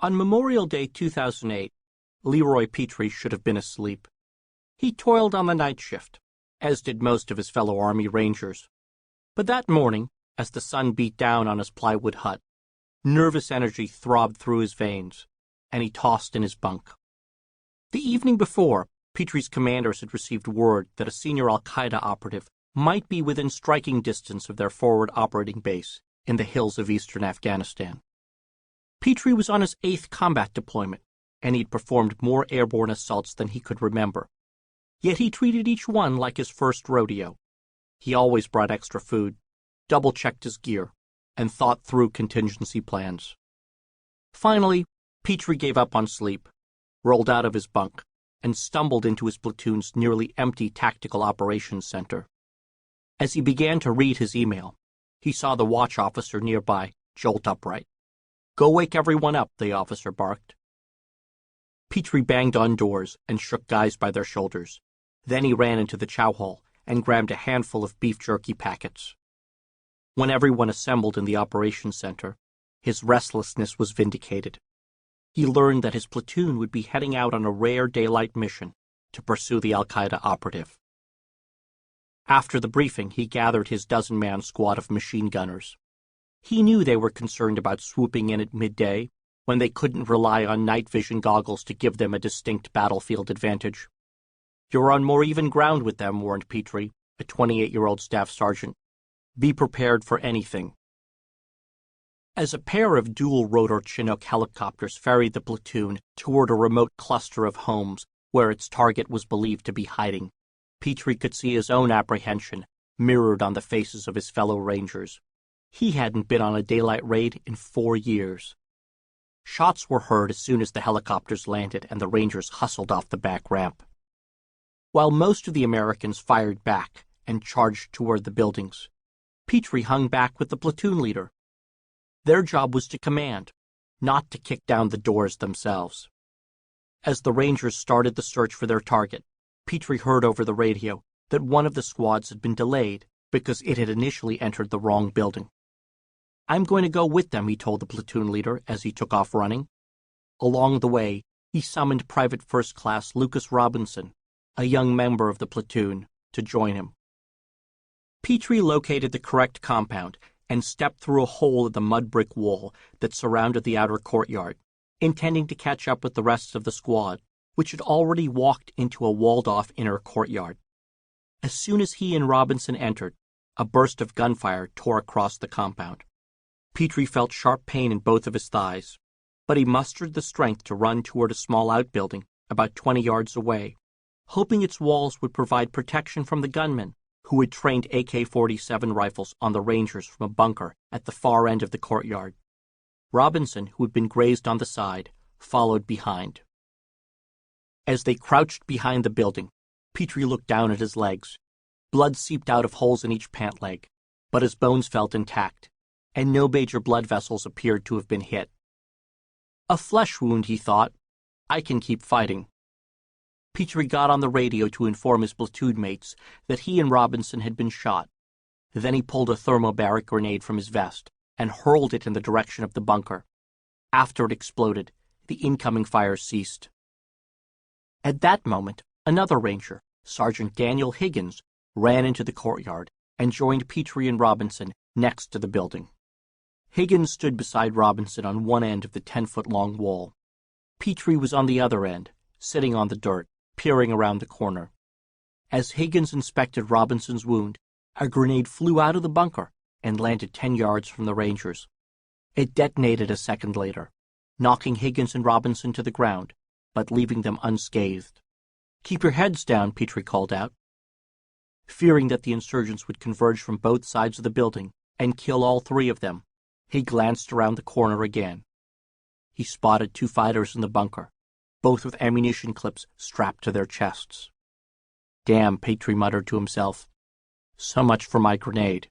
On Memorial Day 2008, Leroy Petrie should have been asleep. He toiled on the night shift, as did most of his fellow Army Rangers. But that morning, as the sun beat down on his plywood hut, nervous energy throbbed through his veins, and he tossed in his bunk. The evening before, Petrie's commanders had received word that a senior al-Qaeda operative might be within striking distance of their forward operating base in the hills of eastern Afghanistan. Petrie was on his 8th combat deployment, and he'd performed more airborne assaults than he could remember. Yet he treated each one like his first rodeo. He always brought extra food, double-checked his gear, and thought through contingency plans. Finally, Petrie gave up on sleep, rolled out of his bunk, and stumbled into his platoon's nearly empty tactical operations center. As he began to read his email, he saw the watch officer nearby jolt upright. "Go wake everyone up," the officer barked. Petrie banged on doors and shook guys by their shoulders. Then he ran into the chow hall and grabbed a handful of beef jerky packets. When everyone assembled in the operations center, his restlessness was vindicated. He learned that his platoon would be heading out on a rare daylight mission to pursue the al-Qaeda operative. After the briefing, he gathered his dozen-man squad of machine gunners. He knew they were concerned about swooping in at midday, when they couldn't rely on night vision goggles to give them a distinct battlefield advantage. "You're on more even ground with them," warned Petrie, a 28-year-old staff sergeant. "Be prepared for anything." As a pair of dual-rotor Chinook helicopters ferried the platoon toward a remote cluster of homes where its target was believed to be hiding, Petrie could see his own apprehension mirrored on the faces of his fellow Rangers. He hadn't been on a daylight raid in 4 years. Shots were heard as soon as the helicopters landed and the Rangers hustled off the back ramp. While most of the Americans fired back and charged toward the buildings, Petrie hung back with the platoon leader. Their job was to command, not to kick down the doors themselves. As the Rangers started the search for their target, Petrie heard over the radio that one of the squads had been delayed because it had initially entered the wrong building. "I'm going to go with them," he told the platoon leader as he took off running. Along the way, he summoned Private First Class Lucas Robinson, a young member of the platoon, to join him. Petrie located the correct compound and stepped through a hole in the mud brick wall that surrounded the outer courtyard, intending to catch up with the rest of the squad, which had already walked into a walled-off inner courtyard. As soon as he and Robinson entered, a burst of gunfire tore across the compound. Petrie felt sharp pain in both of his thighs, but he mustered the strength to run toward a small outbuilding about 20 yards away, hoping its walls would provide protection from the gunmen who had trained AK-47 rifles on the Rangers from a bunker at the far end of the courtyard. Robinson, who had been grazed on the side, followed behind. As they crouched behind the building, Petrie looked down at his legs. Blood seeped out of holes in each pant leg, but his bones felt intact, and no major blood vessels appeared to have been hit. "A flesh wound," he thought. "I can keep fighting." Petrie got on the radio to inform his platoon mates that he and Robinson had been shot. Then he pulled a thermobaric grenade from his vest and hurled it in the direction of the bunker. After it exploded, the incoming fire ceased. At that moment, another Ranger, Sergeant Daniel Higgins, ran into the courtyard and joined Petrie and Robinson next to the building. Higgins stood beside Robinson on one end of the 10-foot-long wall. Petrie was on the other end, sitting on the dirt, peering around the corner. As Higgins inspected Robinson's wound, a grenade flew out of the bunker and landed 10 yards from the Rangers. It detonated a second later, knocking Higgins and Robinson to the ground, but leaving them unscathed. "Keep your heads down," Petrie called out. Fearing that the insurgents would converge from both sides of the building and kill all 3 of them, he glanced around the corner again. He spotted 2 fighters in the bunker, both with ammunition clips strapped to their chests. "Damn," Petrie muttered to himself. "So much for my grenade."